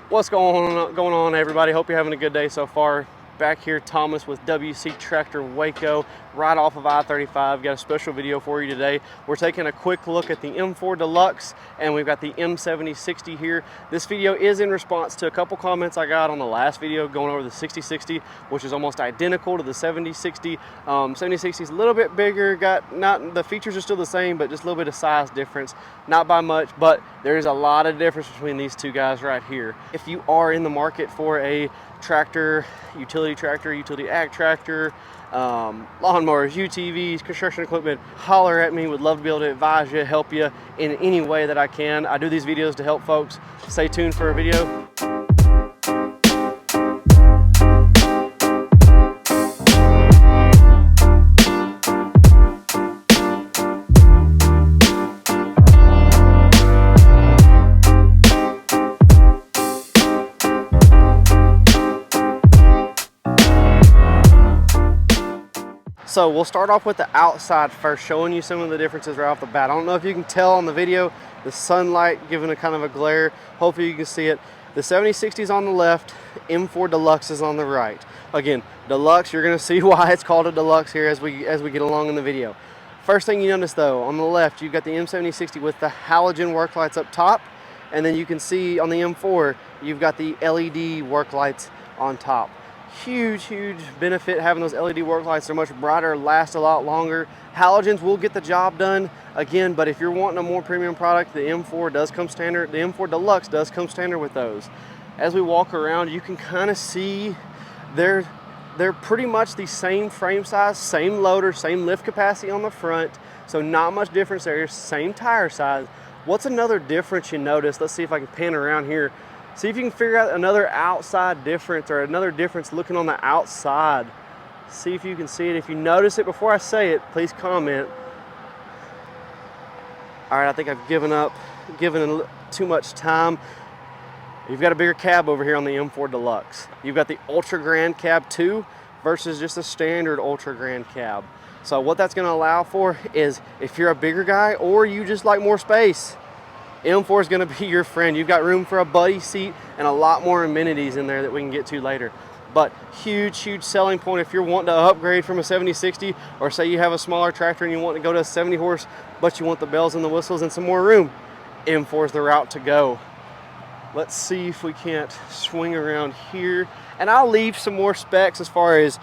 What's going on, everybody? Hope you're having a good day so far. Back here, Thomas with WC Tractor Waco, right off of I-35. Got a special video for you today. We're taking a quick look at the M4 Deluxe, and we've got the M7060 here. This video is in response to a couple comments I got on the last video going over the 6060, which is almost identical to the 7060. 7060 is a little bit bigger. The features are still the same, but just a little bit of size difference. Not by much, but there is a lot of difference between these two guys right here. If you are in the market for a tractor, utility ag tractor, lawnmowers, UTVs, construction equipment, holler at me. Would love to be able to advise you, help you in any way that I can. I do these videos to help folks. Stay tuned for a video. So we'll start off with the outside first, showing you some of the differences right off the bat. I don't know if you can tell on the video, the sunlight giving a kind of a glare. Hopefully you can see it. The 7060 is on the left, M4 Deluxe is on the right. Again, Deluxe, you're gonna see why it's called a Deluxe here as we get along in the video. First thing you notice though, on the left, you've got the M7060 with the halogen work lights up top, and then you can see on the M4, you've got the LED work lights on top. Huge benefit having those LED work lights. They're much brighter, last a lot longer. Halogens will get the job done again, but if you're wanting a more premium product, the M4 does come standard. The M4 Deluxe does come standard with those. As we walk around, you can kind of see they're pretty much the same frame size, same loader, same lift capacity on the front, so not much difference there. Same tire size. What's another difference you notice? Let's see if I can pan around here. See if you can figure out another outside difference, or another difference looking on the outside. See if you can see it. If you notice it before I say it, please comment. All right, I think I've given too much time. You've got a bigger cab over here on the M4 Deluxe. You've got the Ultra Grand Cab 2 versus just a standard Ultra Grand Cab. So what that's gonna allow for is, if you're a bigger guy or you just like more space, M4 is going to be your friend. You've got room for a buddy seat and a lot more amenities in there that we can get to later. But huge selling point if you're wanting to upgrade from a 7060, or say you have a smaller tractor and you want to go to a 70 horse, but you want the bells and the whistles and some more room, M4 is the route to go. Let's see if we can't swing around here. And I'll leave some more specs as far as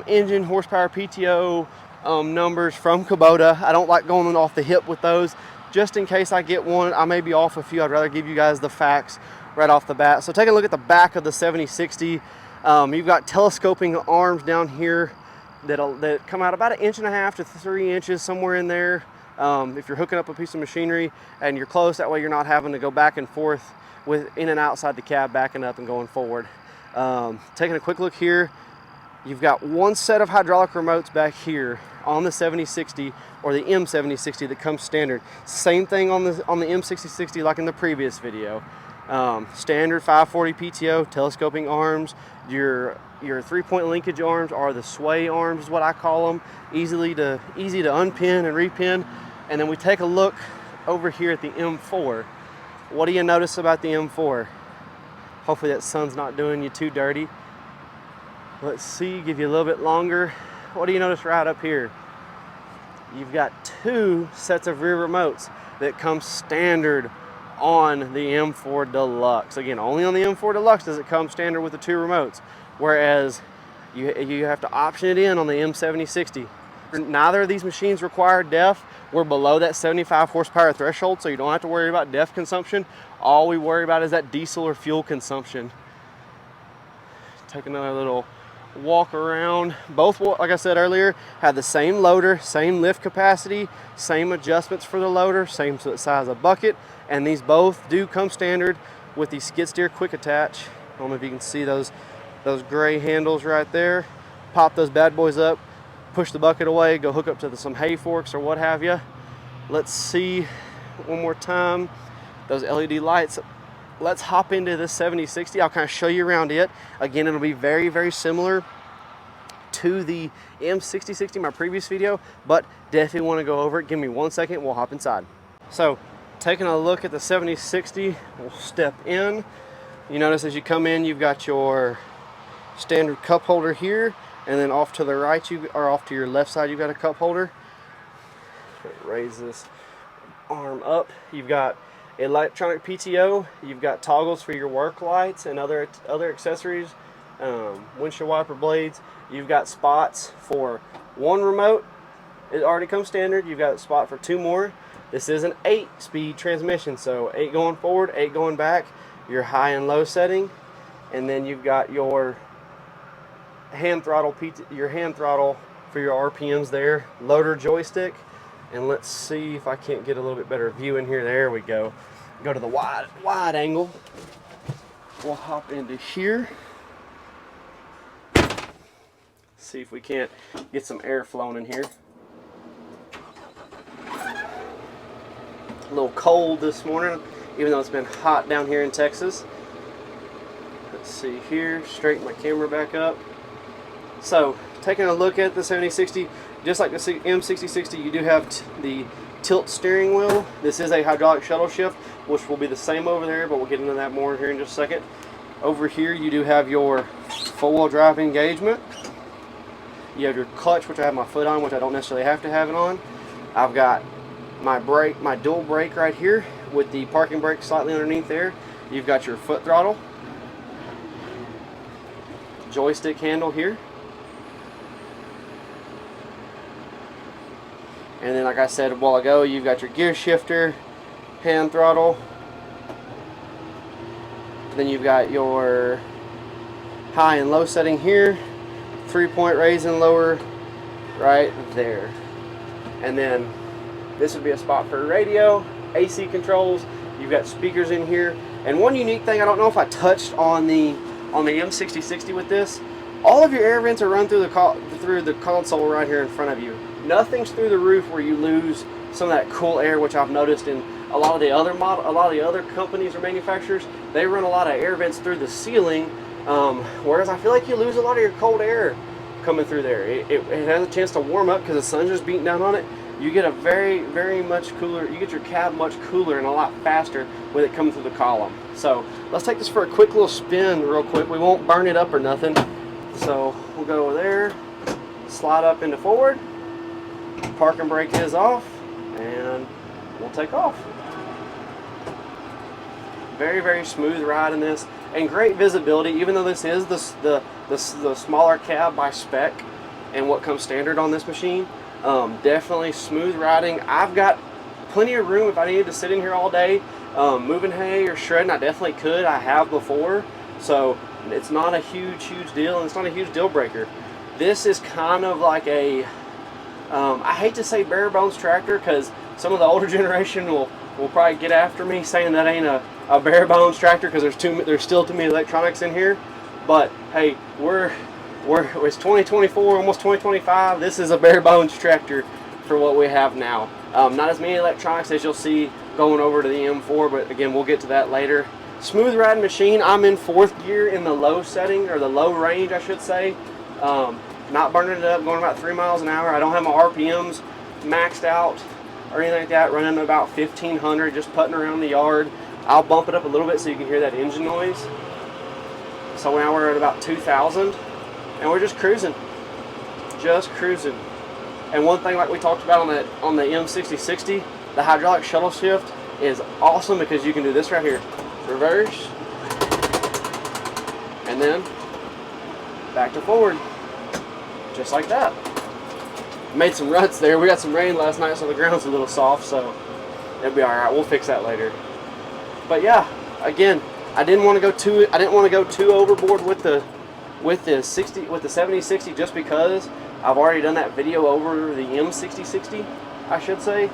engine, horsepower, PTO numbers from Kubota. I don't like going off the hip with those. Just in case I get one, I may be off a few. I'd rather give you guys the facts right off the bat. So take a look at the back of the 7060. You've got telescoping arms down here that come out about 1.5 to 3 inches, somewhere in there. If you're hooking up a piece of machinery and you're close, that way you're not having to go back and forth with in and outside the cab, backing up and going forward. Taking a quick look here, you've got one set of hydraulic remotes back here on the 7060 or the M7060 that comes standard. Same thing on the M6060 like in the previous video. Standard 540 PTO, telescoping arms. Your 3-point linkage arms are the sway arms is what I call them. Easy to unpin and repin. And then we take a look over here at the M4. What do you notice about the M4? Hopefully that sun's not doing you too dirty. Let's see, give you a little bit longer. What do you notice right up here? You've got 2 sets of rear remotes that come standard on the M4 Deluxe. Again, only on the M4 Deluxe does it come standard with the 2 remotes, whereas you have to option it in on the M7060. Neither of these machines require DEF. We're below that 75 horsepower threshold, so you don't have to worry about DEF consumption. All we worry about is that diesel or fuel consumption. Take another little walk around. Both, like I said earlier, have the same loader, same lift capacity, same adjustments for the loader, same size of bucket, and these both do come standard with the skid steer quick attach. I don't know if you can see those gray handles right there. Pop those bad boys up, push the bucket away, go hook up to some hay forks or what have you. Let's see one more time those LED lights. Let's hop into this 7060. I'll kind of show you around it. Again, it'll be very similar to the M6060, my previous video, but definitely want to go over it. Give me 1 second, we'll hop inside. So taking a look at the 7060, we'll step in. You notice as you come in, you've got your standard cup holder here, and then off to the right, off to your left side, you've got a cup holder. Raise this arm up. You've got electronic PTO. You've got toggles for your work lights and other accessories. Windshield wiper blades. You've got spots for one remote. It already comes standard. You've got a spot for 2 more. This is an 8-speed transmission, so 8 going forward, 8 going back. Your high and low setting, and then you've got your hand throttle for your RPMs there. Loader joystick. And let's see if I can't get a little bit better view in here. There we go. Go to the wide angle. We'll hop into here. See if we can't get some air flowing in here. A little cold this morning, even though it's been hot down here in Texas. Let's see here. Straighten my camera back up. So, taking a look at the 7060. Just like the M6060, you do have the tilt steering wheel. This is a hydraulic shuttle shift, which will be the same over there, but we'll get into that more here in just a second. Over here, you do have your four-wheel drive engagement. You have your clutch, which I have my foot on, which I don't necessarily have to have it on. I've got my brake, my dual brake right here with the parking brake slightly underneath there. You've got your foot throttle, joystick handle here. And then, like I said a while ago, you've got your gear shifter, hand throttle. Then you've got your high and low setting here, 3-point raise and lower right there. And then this would be a spot for radio, AC controls. You've got speakers in here. And one unique thing, I don't know if I touched on the M6060 with this, all of your air vents are run through the console right here in front of you. Nothing's through the roof where you lose some of that cool air, which I've noticed in a lot of the other companies or manufacturers. They run a lot of air vents through the ceiling, whereas I feel like you lose a lot of your cold air coming through there. It has a chance to warm up because the sun's just beating down on it. You get a very much cooler. You get your cab much cooler and a lot faster with it coming through the column. So let's take this for a quick little spin, real quick. We won't burn it up or nothing. So we'll go over there, slide up into forward. Parking brake is off, and we'll take off. Very smooth ride in this, and great visibility. Even though this is the smaller cab by spec and what comes standard on this machine, definitely smooth riding. I've got plenty of room if I needed to sit in here all day, moving hay or shredding. I definitely could. I have before, so it's not a huge deal, and it's not a huge deal breaker. This is kind of like a I hate to say bare bones tractor because some of the older generation will probably get after me saying that ain't a bare bones tractor because there's still too many electronics in here. But hey, it's 2024, almost 2025. This is a bare bones tractor for what we have now. Not as many electronics as you'll see going over to the M4, but again, we'll get to that later. Smooth riding machine. I'm in 4th gear in the low setting, or the low range, I should say. Not burning it up, going about 3 miles an hour. I don't have my RPMs maxed out or anything like that, running about 1500, just putting around the yard. I'll bump it up a little bit so you can hear that engine noise. So now we're at about 2000, and we're just cruising. And one thing, like we talked about on the M6060, the hydraulic shuttle shift is awesome because you can do this right here. Reverse, and then back to forward. Just like that. Made some ruts there. We got some rain last night, so the ground's a little soft, so it'll be all right. We'll fix that later. But yeah, again, I didn't want to go too overboard with the 7060 just because I've already done that video over the M6060, I should say.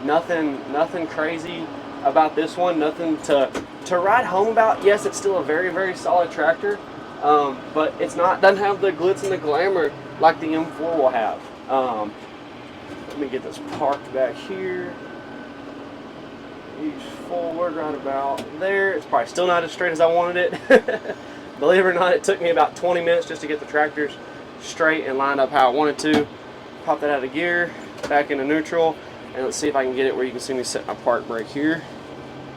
Nothing crazy about this one. Nothing to write home about. Yes, it's still a very solid tractor. But doesn't have the glitz and the glamour like the M4 will have. Let me get this parked back here. Ease forward right about there. It's probably still not as straight as I wanted it. Believe it or not, it took me about 20 minutes just to get the tractors straight and lined up how I wanted to. Pop that out of gear, back into neutral, and let's see if I can get it where you can see me set my park brake here.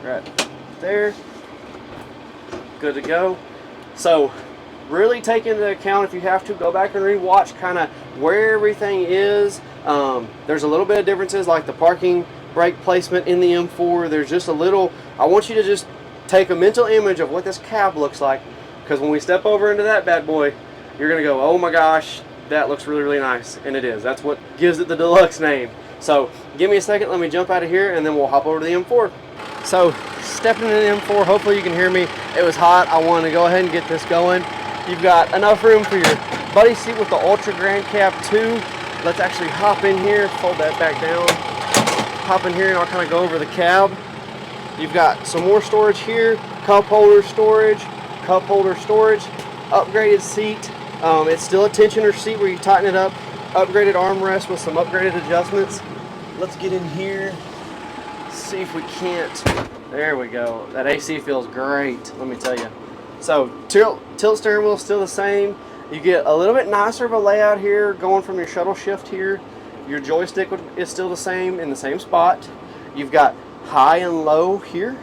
Right there. good to go. So really take into account, if you have to, go back and rewatch kind of where everything is. There's a little bit of differences, like the parking brake placement in the M4. There's just a little, I want you to just take a mental image of what this cab looks like, because when we step over into that bad boy, you're gonna go, oh my gosh, that looks really, really nice. And it is. That's what gives it the deluxe name. So give me a second, let me jump out of here, and then we'll hop over to the M4. So stepping into the M4, hopefully you can hear me. It was hot. I wanted to go ahead and get this going. You've got enough room for your buddy seat with the Ultra Grand Cab 2. Let's actually hop in here, fold that back down. Hop in here and I'll kind of go over the cab. You've got some more storage here, cup holder storage, upgraded seat. It's still a tensioner seat where you tighten it up, upgraded armrest with some upgraded adjustments. Let's get in here, see if we can't. There we go. That AC feels great, let me tell you. So tilt steering wheel is still the same. You get a little bit nicer of a layout here going from your shuttle shift here. Your joystick is still the same in the same spot. You've got high and low here.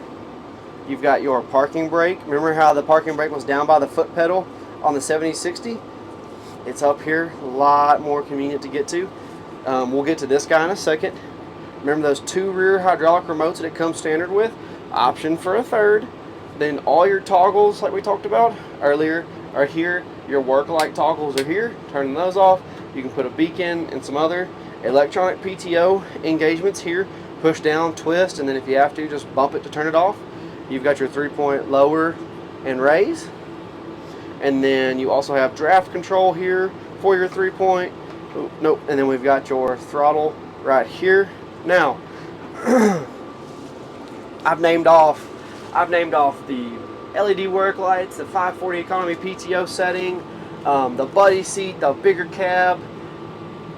You've got your parking brake. Remember how the parking brake was down by the foot pedal on the 7060? It's up here, a lot more convenient to get to. We'll get to this guy in a second. Remember those 2 rear hydraulic remotes that it comes standard with? Option for a third. Then all your toggles, like we talked about earlier, are here. Your work light toggles are here. Turning those off. You can put a beacon and some other electronic PTO engagements here. Push down, twist, and then if you have to, just bump it to turn it off. You've got your 3-point lower and raise. And then you also have draft control here for your 3-point. Oh, nope. And then we've got your throttle right here. Now, I've named off the LED work lights, the 540 economy PTO setting, the buddy seat, the bigger cab.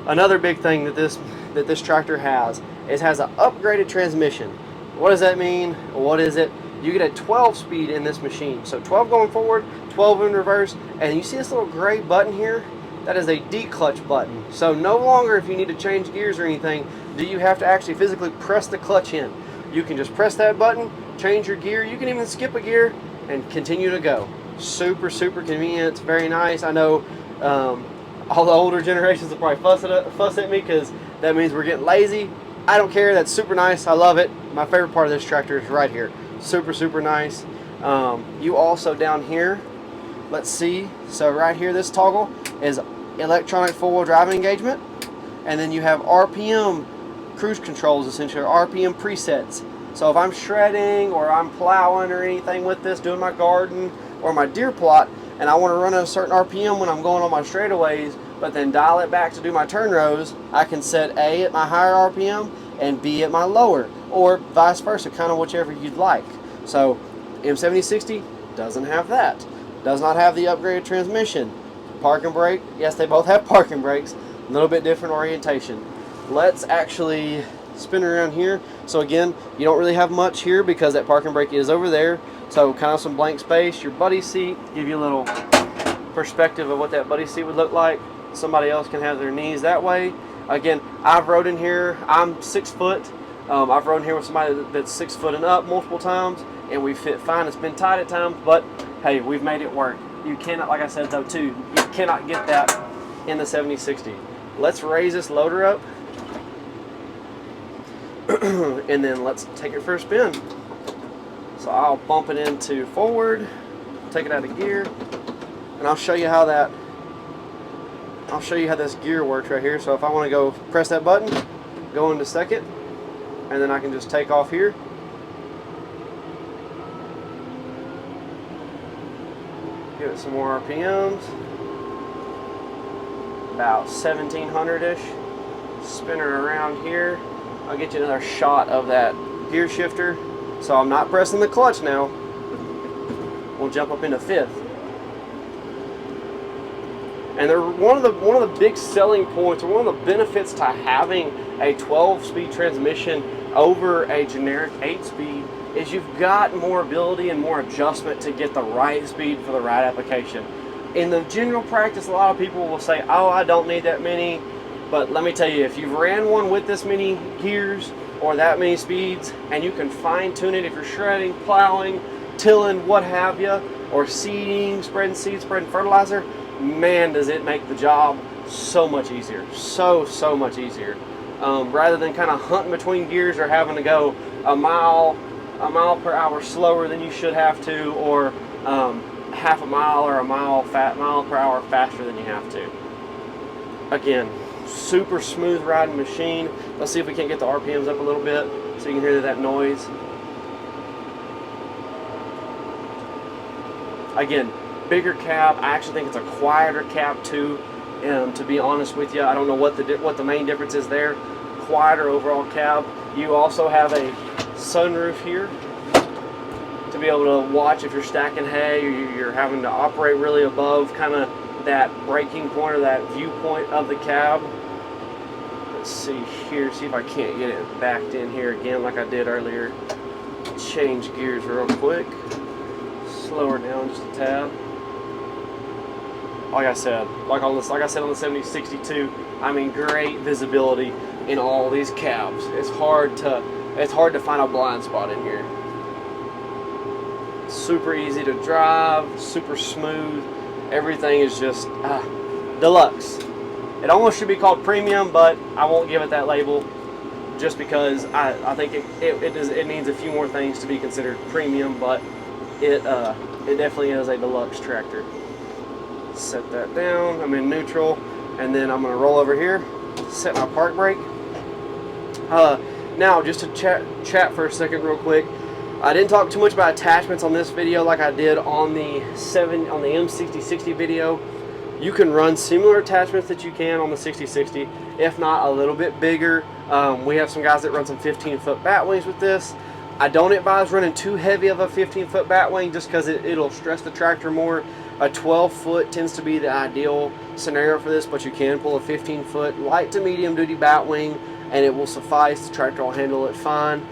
Another big thing that this tractor has is has an upgraded transmission. What does that mean? What is it? You get a 12 speed in this machine. So 12 going forward, 12 in reverse, and you see this little gray button here? That is a D-clutch button. So no longer, if you need to change gears or anything, do you have to actually physically press the clutch in. You can just press that button, change your gear. You can even skip a gear and continue to go. Super, super convenient. It's very nice. I know all the older generations will probably fuss at me because that means we're getting lazy. I don't care. That's super nice. I love it. My favorite part of this tractor is right here. Super, super nice. You also down here, let's see. So right here, this toggle is electronic four-wheel driving engagement. And then you have RPM cruise controls, essentially, or RPM presets. So if I'm shredding or I'm plowing or anything with this, doing my garden or my deer plot, and I want to run at a certain RPM when I'm going on my straightaways, but then dial it back to do my turn rows, I can set A at my higher RPM and B at my lower, or vice versa, kind of whichever you'd like. So M7060 doesn't have that. Does not have the upgraded transmission. Parking brake, yes, they both have parking brakes, a little bit different orientation. Let's actually spin around here. So again, you don't really have much here because that parking brake is over there. So kind of some blank space. Your buddy seat, give you a little perspective of what that buddy seat would look like. Somebody else can have their knees that way. Again, I've rode in here. I'm 6 foot. I've rode in here with somebody that's 6 foot and up multiple times, and we fit fine. It's been tight at times, but hey, we've made it work. You cannot, like I said though too, you cannot get that in the 7060. Let's raise this loader up. And then let's take it for a spin. So I'll bump it into forward, take it out of gear, and I'll show you how this gear works right here. So if I want to go press that button, go into second, and then I can just take off here. Give it some more RPMs, about 1700-ish. Spin her around here. I'll get you another shot of that gear shifter. So I'm not pressing the clutch now. We'll jump up into fifth. And they're one of the big selling points, or one of the benefits to having a 12-speed transmission over a generic 8-speed is you've got more ability and more adjustment to get the right speed for the right application. In the general practice, a lot of people will say, oh, I don't need that many. But let me tell you, if you've ran one with this many gears or that many speeds, and you can fine tune it if you're shredding, plowing, tilling, what have you, or seeding, spreading seeds, spreading fertilizer, man, does it make the job so much easier. So much easier. Rather than kind of hunting between gears or having to go a mile per hour slower than you should have to, or half a mile or a mile per hour faster than you have to. Again, super smooth riding machine. Let's see if we can't get the RPMs up a little bit so you can hear that noise. Again, bigger cab. I actually think it's a quieter cab too. To be honest with you, I don't know what the main difference is there. Quieter overall cab. You also have a sunroof here to be able to watch if you're stacking hay or you're having to operate really above kind of that braking point or that viewpoint of the cab. Let's see here, see if I can't get it backed in here again like I did earlier. Change gears real quick. Slow her down just a tad. Like I said on the 7062, I mean, great visibility in all these cabs. It's hard to find a blind spot in here. Super easy to drive, super smooth. Everything is just deluxe. It almost should be called premium, but I won't give it that label just because I think it needs a few more things to be considered premium, but it definitely is a deluxe tractor. Set that down. I'm in neutral, and then I'm going to roll over here, set my park brake. Now, just to chat for a second real quick. I didn't talk too much about attachments on this video like I did on the M6060 video. You can run similar attachments that you can on the 6060, if not a little bit bigger. We have some guys that run some 15-foot bat wings with this. I don't advise running too heavy of a 15-foot bat wing just because it'll stress the tractor more. A 12-foot tends to be the ideal scenario for this, but you can pull a 15-foot light to medium duty bat wing and it will suffice. The tractor will handle it fine.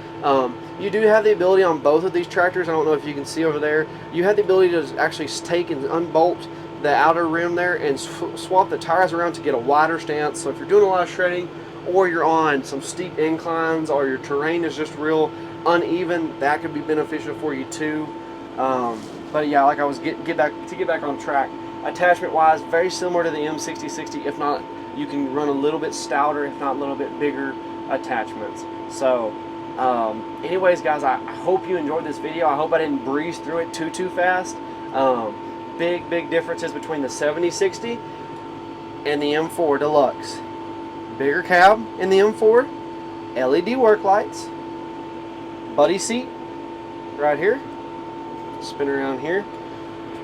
You do have the ability on both of these tractors, I don't know if you can see over there, you have the ability to actually take and unbolt the outer rim there and swap the tires around to get a wider stance. So if you're doing a lot of shredding, or you're on some steep inclines, or your terrain is just real uneven, that could be beneficial for you too. But yeah, like I was get back on track. Attachment wise, very similar to the M6060. If not, you can run a little bit stouter, if not a little bit bigger attachments. So anyways guys, I hope you enjoyed this video. I hope I didn't breeze through it too fast. Big differences between the 7060 and the M4 Deluxe. Bigger cab in the M4, LED work lights, buddy seat right here, spin around here,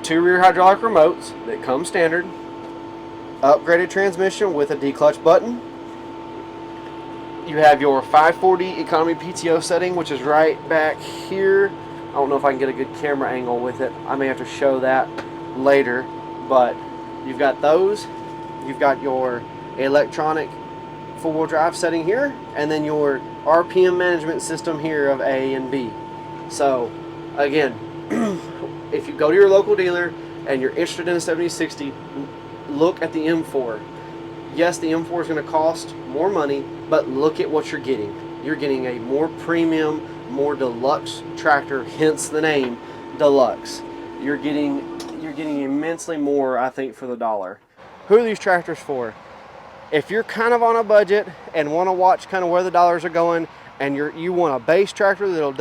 2 rear hydraulic remotes that come standard, upgraded transmission with a D-clutch button. You have your 540 economy PTO setting, which is right back here. I don't know if I can get a good camera angle with it. I may have to show that later, but you've got those. You've got your electronic four-wheel drive setting here, and then your RPM management system here of A and B. So again, if you go to your local dealer and you're interested in a 7060, look at the M4. Yes, the M4 is going to cost more money, but look at what you're getting. You're getting a more premium, more deluxe tractor, hence the name Deluxe. You're getting immensely more, I think, for the dollar. Who are these tractors for? If you're kind of on a budget and want to watch kind of where the dollars are going, and you want a base tractor that'll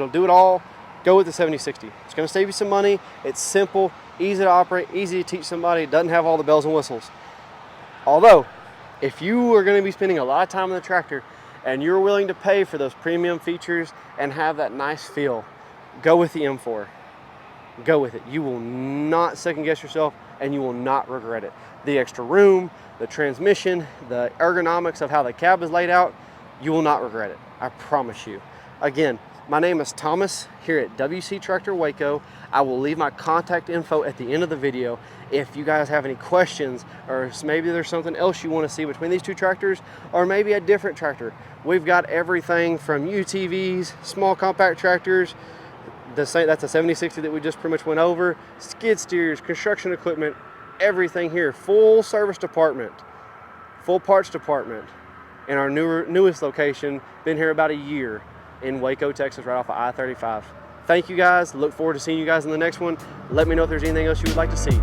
do it all, go with the 7060. It's going to save you some money. It's simple, easy to operate, easy to teach somebody. It doesn't have all the bells and whistles. Although, if you are going to be spending a lot of time on the tractor and you're willing to pay for those premium features and have that nice feel, go with the M4. Go with it. You will not second guess yourself, and you will not regret it. The extra room, the transmission, the ergonomics of how the cab is laid out, you will not regret it. I promise you. Again, my name is Thomas here at WC Tractor Waco. I will leave my contact info at the end of the video. If you guys have any questions, or maybe there's something else you want to see between these two tractors, or maybe a different tractor, we've got everything from UTVs, small compact tractors, that's a 7060 that we just pretty much went over, skid steers, construction equipment, everything here. Full service department, full parts department in our newest location. Been here about a year in Waco, Texas, right off of I-35. thank you guys. Look forward to seeing you guys in the next one. Let me know if there's anything else you would like to see.